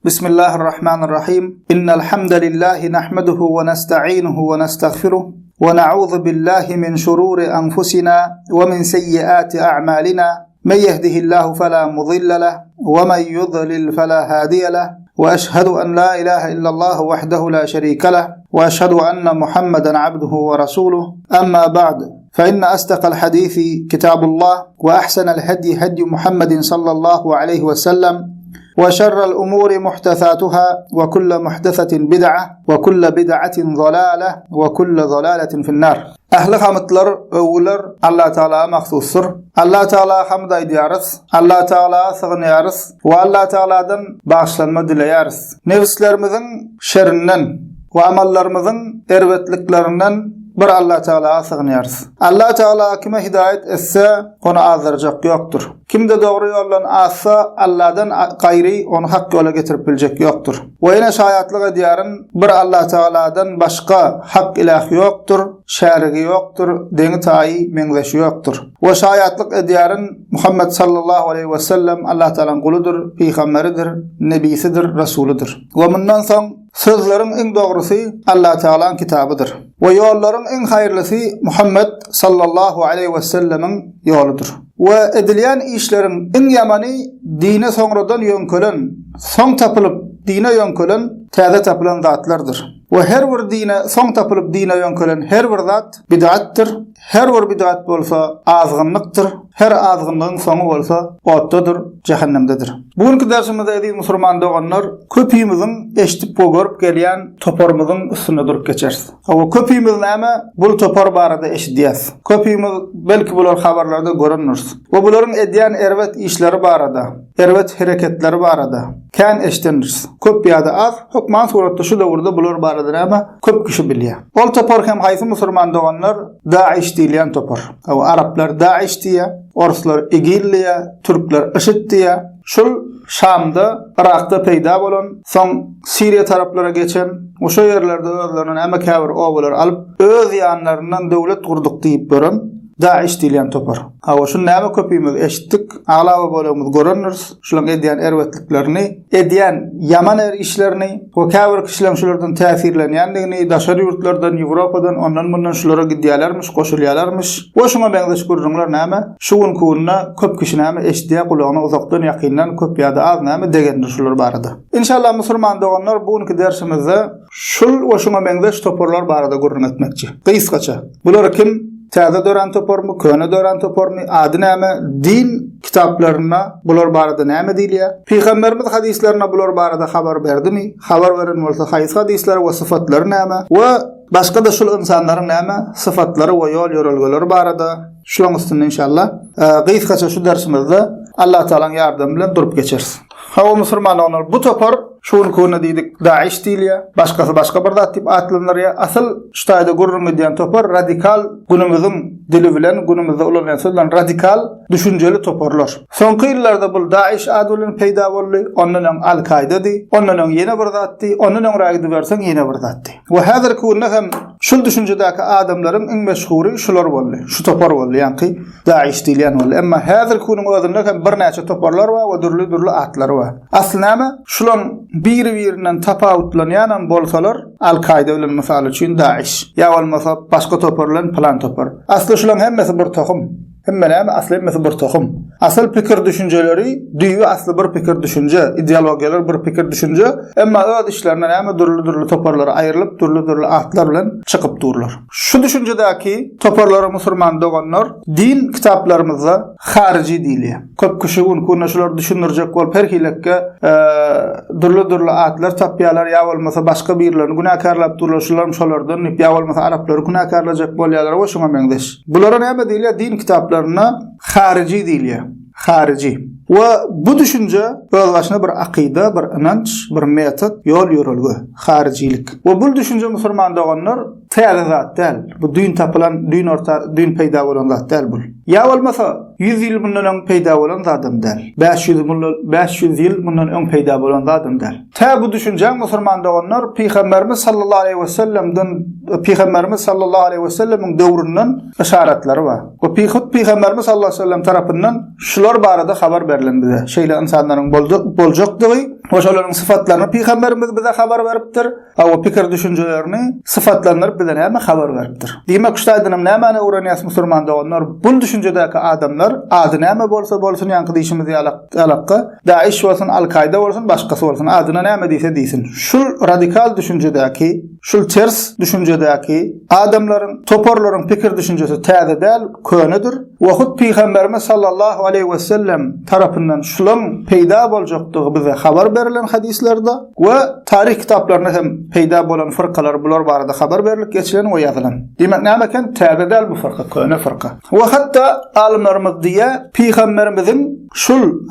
بسم الله الرحمن الرحيم إن الحمد لله نحمده ونستعينه ونستغفره ونعوذ بالله من شرور أنفسنا ومن سيئات أعمالنا من يهده الله فلا مضل له ومن يضلل فلا هادي له وأشهد أن لا إله إلا الله وحده لا شريك له وأشهد أن محمدا عبده ورسوله أما بعد فإن أصدق الحديث كتاب الله وأحسن الهدي هدي محمد صلى الله عليه وسلم وشر الأمور محدثاتها وكل محدثة بدعة وكل بدعة ضلالة وكل ضلالة في النار. Ahli hamdlar öwler Allah Taala mahsusdur. Allah Taala hamd edýärys, Allah Taala sığınýarys we Allah Taala'dan bağışlanma dileýärys. Nefslerimiziň şerrinden we amallarymyzyň erwetliklerinden bir Allah Taala sığınýarys. Allah Taala kime hidayet etse onu azarjak ýokdur. Kimde dogry ýoldan assa Allah'dan gaýry onu hak ýola getirip biljek ýokdur. We ýene şaýatlyk edýäryn bir Allah Taala'dan başga hak ilah ýokdur, şärigi ýokdur, deňi taýy meňzeşi ýokdur. We şaýatlyk edýäryn Muhammed sallallahu aleyhi ve sellem Allah Taala'nın guludur, peýgamberidir, nebisidir, rasulydyr. We mundan soň sözleriň iň dogrusy Allah Taala'nın kitabydyr. We ýollaryň iň haýyrlysy Muhammed sallallahu aleyhi ve sellemiň ýoludur. We edilýän işleriň iň ýamany dine soňradan ýönkelen, soň tapylyp dine ýönkelen, täze tapylan zatlardyr. We her bir dine soň tapylyp dine ýönkelen her bir zat bid'atdyr. Her bir bid'at bolsa azgynlykdyr. Her azgynlygyň soňy bolsa otdadyr, cehennemdedir. Bugünkü dersimizde aziz musulman doganlar köpüýümüziň eşitip görüp gelýän toparmyzyň üstüne durup geçeriz. O köpüýümüz näme? Bu topar barada eşidýäs. Köpüýümüz belki bular habarlarda görünür. We bularyň edýän erwet işleri barada, erwet hereketleri barada kän eşdenir. Köp ýa-da az, hukman suratda şu döwürde bular barada näme? Köp kişi bilýär. Ol topar hem haýsy musulman doganlar Daesh diýilen topar. O araplar Daesh diýär, Orslar IGIL diýär, türkler IŞİD diýär. Şol Şamda, Irakda peýda bolan, soň Siriýa taraplara geçen, oşo ýerlerde özlerine näme käbir owalar alyp öz ýanlaryndan döwlet gurdyk diýip beren Daesh diýilen topar. Hawa şu näme köpüýümüz eşitdik, aglawa bolamyz görünür, şulaň edýän erwetliklerini, edýän ýaman işlerini, o käbir kişiler şulardan täsirlenýändigini, daşary ýurtlardan, Ýewropadan, ondan bundan şulara gidýärlermiş, goşulýarlarmış. O şoňa beňzeş görünýär näme? Şuň kunna köp kişi näme eşitdiýär, gulagyna uzakdan ýakyndan köp ýa-da az näme degendir şular barada. İnşallah musulman doganlar bugünkü dersimizde şul we şoňa beňzeş toparlar barada görün etmekçi. Gysgaça. Bular kim? Täze dören toparmy, köne dören toparmy, ady näme? Din kitaplarına bular barada näme diýilýär? Peýgamberimiz hadislerine bular barada habar berdimi? Habar beren bolsa haýsy hadisler we syfatlary näme? We başga da şol insanlaryň näme? Syfatlary we ýol ýörelgeleri barada şolaň üstünde inşallah gysgaça şu dersimizde Allah Taala'nın ýardamy bilen durup geçeriz. Hawa musulmanlar bu topar şuň konu diýdik Daesh diýilýär. Başga bir zat diýip atlanýar. Asıl şu taýda görünmediýän topar radikal günümüziň dili bilen günümizde ulanýan sözler radikal düşünjeli toparlar. Soňky ýyllarda bu Daesh adylyň peýda boldy. Ondan Al-Qaida-dy, ondan ýene bir zatdy, ondan raýdy berseň ýene bir zatdy. We häzirki günde hem şol düşünjedäki adamlaryň iň meşhury şular boldy. Şu topar boldy, ýani Daesh diýilýän boldy. Emma häzirki günüň özünde hem bir näçe toparlar we dürli atlar we. Asly näme? Şulaň bir-birinden tapawutlanýan bolsalar Al-Qaida bilen mysal üçin Daesh ýa bolmasa başga toparlan plan topar. Asly şulaň hemmesi bir tohum. Hemme näme? Asly hemmesi bir tohum. Asıl pikir düşünjeleri düýü asly bir pikir düşünje, ideologiýalar bir pikir düşünje, emma öz işlerine näme dürli toparlara aýrylyp dürli atlar bilen çykyp durlar. Şu düşünjedäki toparlary musulman doganlar din kitaplarymyzda harici diýilýär. Köp kişi unu şular düşünürjek bolup her hilekke dürli atlar tapýarlar ýa bolmasa başga birlerini günakarlap durlar, şolardan ýa bolmasa araplary günakarlajak bolýarlar we şoňa meňdeş. Bulara näme diýilýär? Din kitaplarına harici diýilýär. Harici. Ve bu düşünce öz başına bir akida, bir inanç, bir metod, yol yörelgi, haricilik. Ve bu düşünce musulman doganlar täze zat däl. Bu dün tapılan, dün peýda bolan zat däl bu. Ya bolmasa 100 ýyl bundan peýda bolan zatym däl. 500 ýyl bundan öň peýda bolan zatym däl. Ta bu düşünje musulman doganlar Peýgamberimiz sallallahu aleyhi ve sellem'in döwründen işaretlери bar. O Peýgamberimiz sallallahu aleyhi ve sellem tarapyndan şular barada habar berilen bize. Şeýle insanlaryň boljakdygy Oşalaryň syfatlaryny Peýgamberimiz bize habar beripdir. O pikir düşünjelerini syfatlandyryp bize näme habar beripdir. Diýmek üçin näme öwrenýäs musulman doganlar bu düşünjedäki adamlar ady näme bolsa bolsun ýanky diýişimiz ýalakka Daesh bolsun Al-Qaida bolsun başgasy bolsun adyna näme diýse diýsin. Şul radikal düşünjedäki, şul ters düşünjedäki adamlaryň toporlaryň pikir düşünjesi täze däl, könedir. Wagt Peýgamberimiz sallallahu aleyhi we sellem tarapyndan şulaň peýda boljakdygy bize habar berilen hadislerde we tarih kitaplarynda hem peýda bolan fırkalar bular barada habar berilip geçilen we ýazylan. Demek näme eken täze däl bu fırka, köne fırka. We hatda alimlerimiz diýe Peýgamberimiziň şul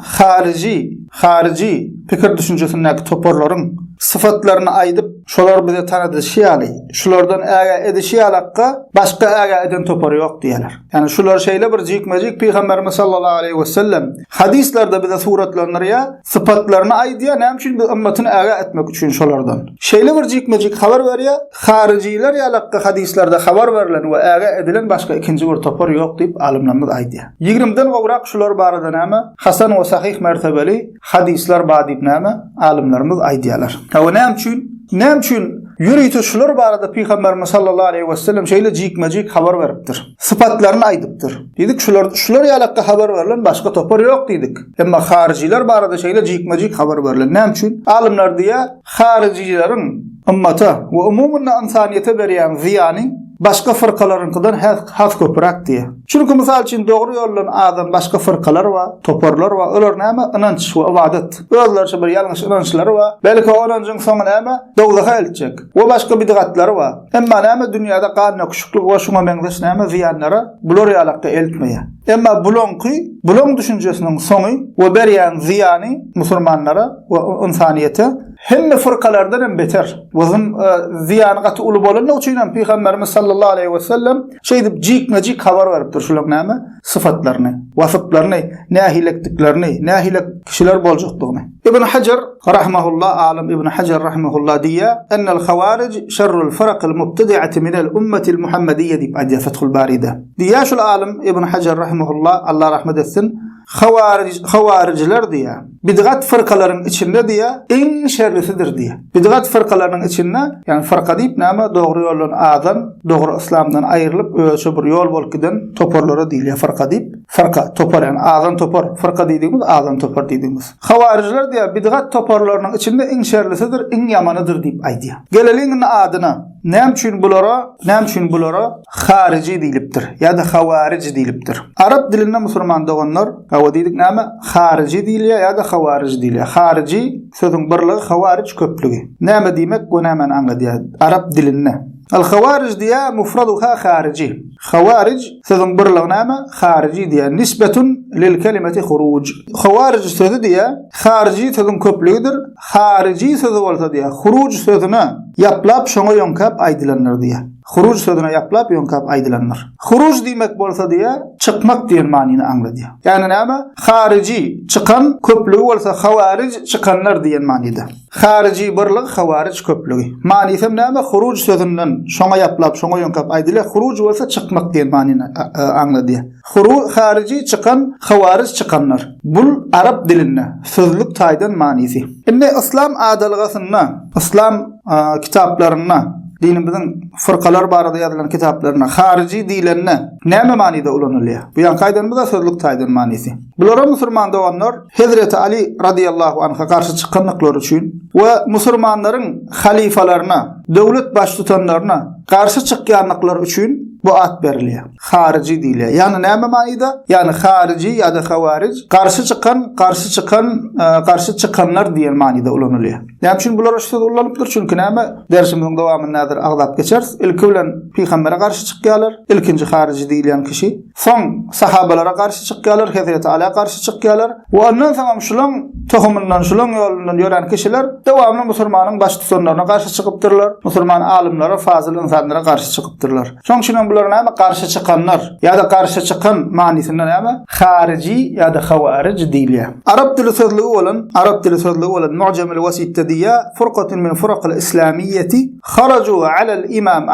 harici pikir düşünjesindäki toporlaryň sıfatlaryny aýdyp şolar bize tanady şiýaly. Şulardan äge edişiýalakka başga äge eden topor ýok diýerler. Yani şular şeýle bir jikmejik Peýgamberimiz sallallahu aleyhi we sellem hadislerde bize suratlanyrya sıfatlaryny aýdýar, näme üçin bu ümmetin äge etmek üçin şolardan. Şeýle bir jikmejik habar berýär, hariciler ýalakka hadislerde habar berilen we äge edilen başga ikinji bir topor ýok diýip alimlerimiz aýdýar. 20den gowrak şular barada näme hasan we sahih mertebeli hadisler bar diýip näme alimlerimiz aýdýarlar. Näme üçin ýürüýte şular barada Peýgamberimiz sallallahu aleyhi we sellem şeýle jikmejik habar beripdir. Syfatlaryny aýdypdyr. Diýdik şular ýalakka habar berilen başga topor ýok diýdik. Emma hariciler barada şeýle jikmejik habar berilen. Näme üçin? Alimler diýär, haricileriň ummata we umumyny insaniýete berýän ziýany başga fırkalarynkydan has köpürak diye. Çünkü misal için doğru yollan adam başka fırkalar wa, toporlar wa, olar näme inanç we ibadet. Özlerçe bir ýalňyş inançlary wa, belki onanyň soňy näme doglaga elçek. We başka bidgatlary wa. Emma näme dünýäde ganyň küçüklük we şuňa meňzeş näme ziýanlara bular ýalakda eltmeýär. Emma bulan düşünjesiniň soňy we berýän ziýany musulmanlara we insaniýete hemme fırkalardan hem beter. Bizim ziyanı gatı ulu bolan ne üçin Peýgamberimiz sallallahu aleyhi we sellem şeýdip jikmejik habar beripdir şular näme sıfatlaryny, wasyplaryny, nähilekdiklerini, nähilek kişiler boljakdygyny. İbn Hajar rahimehullah alim İbn Hajar rahimehullah diýär, "Ennel havaric şerrul firaqil mubtadi'ati minel ummetil muhammediyye" diýip aýdýar Fathul Bari'de. Diýär şol alim İbn Hajar rahimehullah Allah rahmet etsin. Hawariciler diýär. Bidgat fırkalaryň içinde diýär, en şerlisidir diýär. Bidgat fırkalaryň içinde, ýani fırka diýip näme dogry ýoldan adam, dogry islamdan aýrylyp öýçe bir ýol bolup giden toporlara diýilýär fırka diýip. Fırka topor ýani adam topor, fırka diýdiğimiz adam topor diýdiğimiz. Hawariciler diýär, bidgat toporlarynyň içinde en şerlisidir, en ýamanydyr diýip aýdýar. Geleliň adyna näme üçin bulara harici diýilipdir ýa-da hawaric diýilipdir. Arap dilinde musulman doganlar hawa diýdik näme harici diýilýär ýa-da hawaric diýilýär. Harici sözüň birligi, hawaric köplügi. Näme diýmek we näme anladýar Arap dilinde. Al-Khawarij diýär mufraduha kharici. Khawarij sözüň birligi näme? Kharici diýär. Nisbatun lil kelimeti khuruj. Khawarij sözü diýär, kharici sözüň köplügidir. Kharici sözü bolsa diýär, khuruj sözüne ýaplap şoňa ýonkap aýdylanlar diýär. Khuruj sözüne ýaplap ýonkap aýdylanlar. Khuruj diýmek bolsa diýär, çykmak diýen manyny angladýar. Ýani näme? Kharici çykan köplügi bolsa khawarij çykanlar diýen manyda. Kharici birligi, khawarij köplügi. Manyny näme? Khuruj sözünden şoňa ýaplap şoňa ýonkap aýdylýar. Khuruj bolsa çykmak diýen manyny angladýar. Kharici çykan, khawarij çykanlar. Bul Arap dilinde sözlük taýdan manysy. Indi İslam adalgasyna, İslam kitaplarına dinimizin fırkalar barada ýazylan kitaplarına harici diýilenne näme manyda ulanylýar? Bu ýan kaýdan da sözlük taýdan manysy. Bulara musulman doganlar Hazreti Ali radiyallahu anha karşı çykanlyklary üçin we musulmanlaryň halifalaryna, döwlet baş tutanlaryna karşı çykýanlyklary üçin bu at berilýär. Harici diýilýär. Ýani näme manyda? Ýani harici ýa-da hawaric karşı çykanlar diýen manyda ulanylýar. Näme üçin bular şu söz ulanypdyr? Çünki näme dersimiň dowamynda agdap geçer. İlki bilen Peýgambere garşy çykýarlar, ilkinji harici diýilen kişi. Soň sahabalara garşy çykýarlar, Hazreti Ali'ye garşy çykýarlar. We ondan soň şulaň tohumyndan, şulaň ýolundan ýören kişiler dowamly musulmanyň baş tutanlaryna garşy çykypdyrlar. Musulman alimlere, fazyl insanlara garşy çykypdyrlar. Şoň üçin bular näme garşy çykanlar ýa-da garşy çykan manysynda näme? Harici ýa-da hawaric diýilýär. Arap dili sözlügi bolan Mu'jamul Wasit'te diye furqatun min furqil islamiyyeti kharaju ala'l imam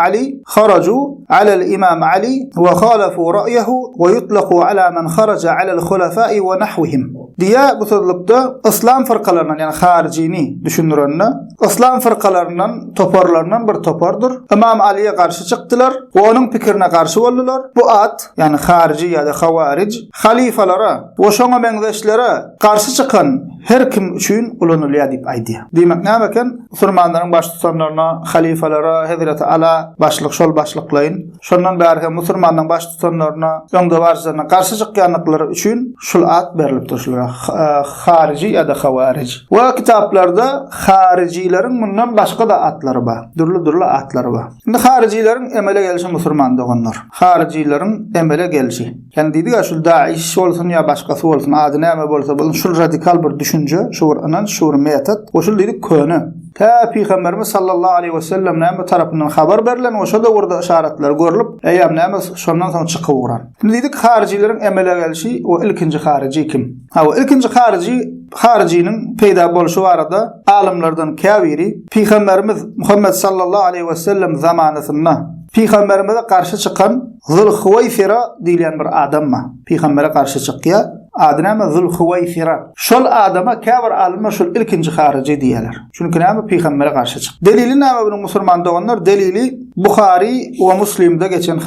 Ali ve khalafu ra'yahu ve yutlaqu ala men kharaja ala'l khulafa'i ve nahwihim diye bu sözlükde İslam fırkalarından yani haricini düşündürenler İslam fırkalarından toparlarından bir topardır. İmam Ali'ye karşı çıktılar ve onun fikrine karşı oldular. Bu at yani harici ya da havaric halifalara ve şona benzeşlere karşı çıkan her kim üçün ulanılıyor deyip aydı. Demek ne bakın Müslümanların baş tutanlarına, halifalara, Hazreti Ala başlık şol başlıklayın. Şondan beri Müslümanların baş tutanlarına, öňde barjylarına karşı çykýanlyklary üçün şol ad berilip durýar. Harici ya da havaric. Ve kitaplarda haricilerin bundan başka da adları var. Durlu adları var. Şimdi haricilerin emele gelişi Müslüman doğanlar. Haricilerin emele gelişi. Yani dedik ya şu Daesh olsun ya başkası olsun adı näme bolsa bolsun şu radikal bir düşünce, şu metot, o şu dedik könü. Ta Peygamberimiz sallallahu aleyhi ve sellem näme tarapyndan habar berilen o şu da orada işaretler görülüp eýär näme şondan soň çykyp uran. Şimdi dedik haricilerin emele gelişi o ilkinji harici kim? O ilkinji haricinin peýda boluşy barada alimlerden käbiri Peygamberimiz Muhammed sallallahu aleyhi ve sellem zamanasynda Peygamberimize karşı çıkan Zulhuwayfira diýilen bir adam Peygambere karşı çykýar. Adı näme Zulhuwayfira. Şol adama käbir alimler şol ilkinji harici diýerler. Çünki näme Peygambere karşı çyk. Delili näme bunyň musulman doganlar? Delili Buhari we Muslim'de geçen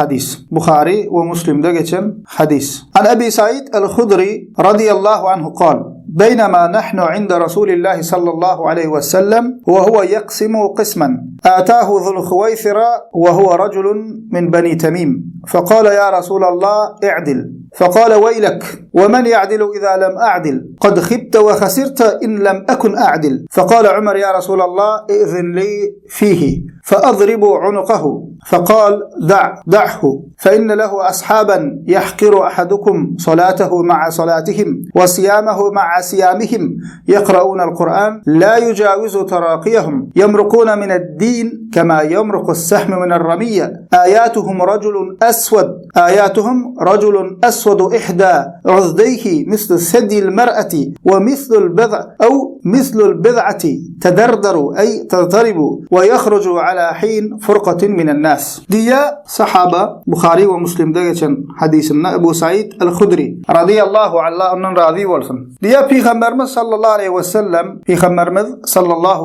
hadis. An Abi Said el-Khudri radiyallahu anhu qala بينما نحن عند رسول الله صلى الله عليه وسلم وهو يقسم قسما آتاه ذو الخويثرة وهو رجل من بني تميم فقال يا رسول الله اعدل فقال ويلك ومن يعدل إذا لم أعدل قد خبت وخسرت إن لم أكن أعدل فقال عمر يا رسول الله إذن لي فيه فأضرب عنقه فقال دعه فإن له أصحابا يحقر أحدكم صلاته مع صلاتهم وصيامه مع صيامهم يقرؤون القرآن لا يجاوز تراقيهم يمرقون من الدين كما يمرق السهم من الرمية آياتهم رجل أسود إحدى عضديه مثل ثدي المرأة ومثل البضعة تدردر أي تضطرب ويخرج على حين فرقة من الناس diye sahaba Buhari ve Müslim'de geçen hadisinde Ebu Said el-Khudri radıyallahu anhu ondan razı olsun. Diye Peygamberimiz sallallahu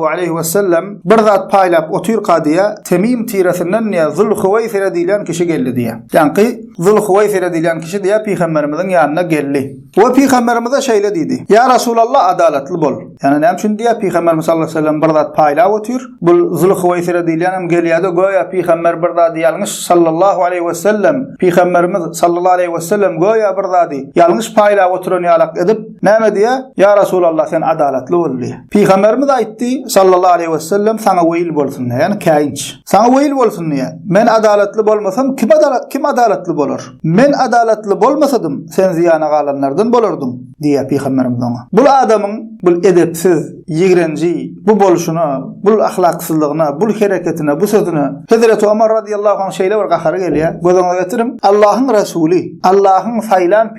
aleyhi ve sellem bir zat paylap otur qadiya Temim tiresinden ne Zulhuwayfira diýilen kişi geldi diye. Yani Zulhuwayfira diýilen kişi diye Peygamberimizin yanına geldi. Ve Peygamberimize şeýle dedi. Ya Resulallah adaletli bol. Yani näme üçin diye Peygamberimiz sallallahu aleyhi ve sellem bir zat paylap otur. Bu Zulhuwayfira diýilenem gelýärdi goýa Peygamber bir zat ýalňyş sallallahu aleyhi ve sellem Peygamberimiz sallallahu aleyhi ve sellem goýa bir zat ýalňyş paylap oturan ýalak edip näme diye ya Resulallah sen adaletli bol diye. Peygamberimiz aýtdy sallallahu aleyhi ve sellem sana weyl bolsun yani käýinç. Sana weyl bolsun diye. Men adaletli bolmasam kim adaletli bolar? Men adaletli bolmasadım sen ziyana galanlardan bolurdum diye Peygamberimiz ona. Bu adamın bu edepsiz, ýigrenji, bu boluşuna, bu ahlaksızlygyna, bu hereketine, bu sözüne Hazreti Ömer radıyallahu anh şeýle bir gahary gelýär. Gözüňe getirim. Allah'ın Resulü, Allah'ın saylan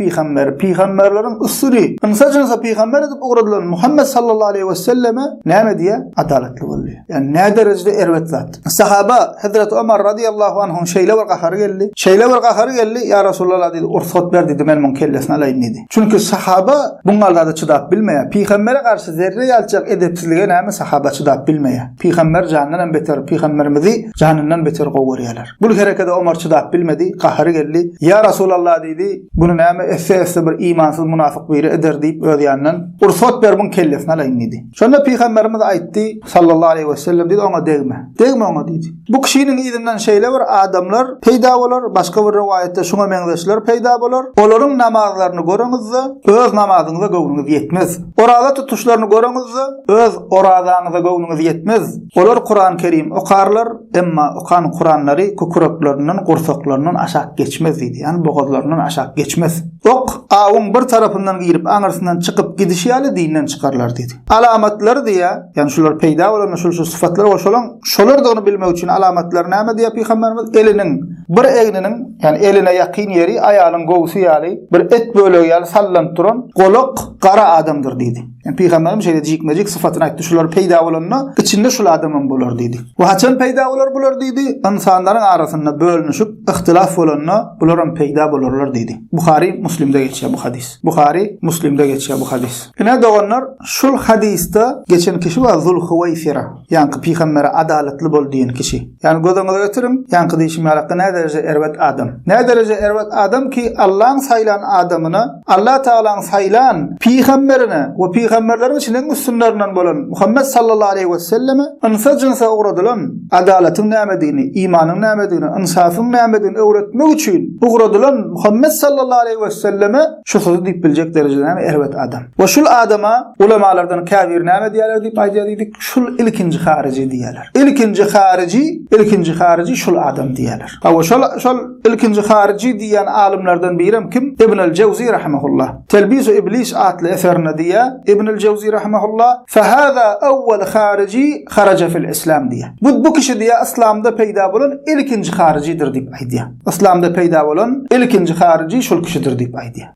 peygamberlerin üstüri. Insajynsa peygamber edip uğradylan Muhammed sallallahu aleyhi ve selleme näme diye adaletli bolýar. Yani ne derecede erwet zat. Sahaba Hazreti Ömer radıyallahu anh şeýle bir gahary geldi. Ya Resulullah dedi, ursat ber dedi, men mun kellesine alaýyn dedi. Çünkü sahaba bunlarla da çydap bilmeýär. Peygambere karşı zerre ýalçak edepsizlige näme sahaba çydap bilmeýär. Peygamber janyndan beter, peygamberimizi janyndan beter gowurýarlar. Bu herekede Ömer çydap bilmedi, gahary geldi. Ya Resulullah dedi, bunu näme esse bir imansyz munafyk biri eder diýip öz ýanyndan ursat ber mun kellesine alaýyn dedi. Şonda peygamberimiz aýtdy sallallahu aleyhi ve sellem dedi, ona degme ona dedi. Bu kişinin izinden şeýle bir adamlar peýda bolar, başga bir rivayette şuna meňzeşler peýda bolar. Olaryň namazlaryny görüňizde öz namazyňyza göwnüňiz ýetmez. Orada tutuşlaryny görüňizde öz oradaňyza göwnüňiz ýetmez. Olar Kur'an-ı Kerim okarlar, emma okan Kur'anlary kukuraklaryndan, gorsaklarynyň aşak geçmez idi. Yani boğazlarından aşak geçmez. Ok awun bir tarafından girip aňarsyndan çykyp gidişi ýaly dinden çykarlar dedi. Alamatlar diye, yani şular peýda bolan şu sıfatlar boşalan, şolar da onu bilmek üçin alamatlar näme diye Peygamberimiz elinin bir egninin, yani eline ýakyn ýeri aýalyň gowsy ýaly bir et bölegi ýaly sallanıp duran golok gara adamdır dedi. Yani Peygamberimiz şeýle jikmejik sıfatyny aýtdy. Şular peýda bolanyň içinde şul adamın bolar dedi. Bu haçan peýda bolar dedi. İnsanlaryň arasynda bölünüşip ihtilaf bolanyň bularam peýda bolarlar dedi. Buhari Müslim'de geçýär bu hadis. Buhari Müslim'de geçýär bu hadis. Ine doganlar şul hadiste geçen kişi wa Zulhuwayfira. Yani Peygamber'e adaletli bol diýen kişi. Yani gödüňize getirim. Yani diýişim ýarakda ne derece erwet adam. Ne derece erwet adam ki Allah'ın saylan adamını, Allah Teala'nın saylan Peygamberine ve Peygamberlerin içinden üstünlerinden bolan Muhammed sallallahu aleyhi ve selleme ınsacınsa uğradılan adaletin nämedini, imanın nämedini, insafın nämedini öğretmek için uğradılan Muhammed sallallahu aleyhi ve selleme şu sözü deyip bilecek derecede erwet adam. Ve şul adama ulemalardan kafir näme diýerler diýip aýdýardyk. Şul ilkinji harici diýerler. İlkinji harici şul adam diýerler. Hawa şol ilkinji harici diýen alimlerden birim kim? İbnül Cevzi rahimehullah. Telbisu İblis adlı eserine diýär. İbnül Cevzi rahimehullah "Fahada awwal harici kharaja fil İslam" diýär. Bu kişi diýär İslamda peýda bolan ilkinji haricidir diýip aýdýar. İslamda peýda bolan ilkinji harici şol kişidir diýip aýdýar.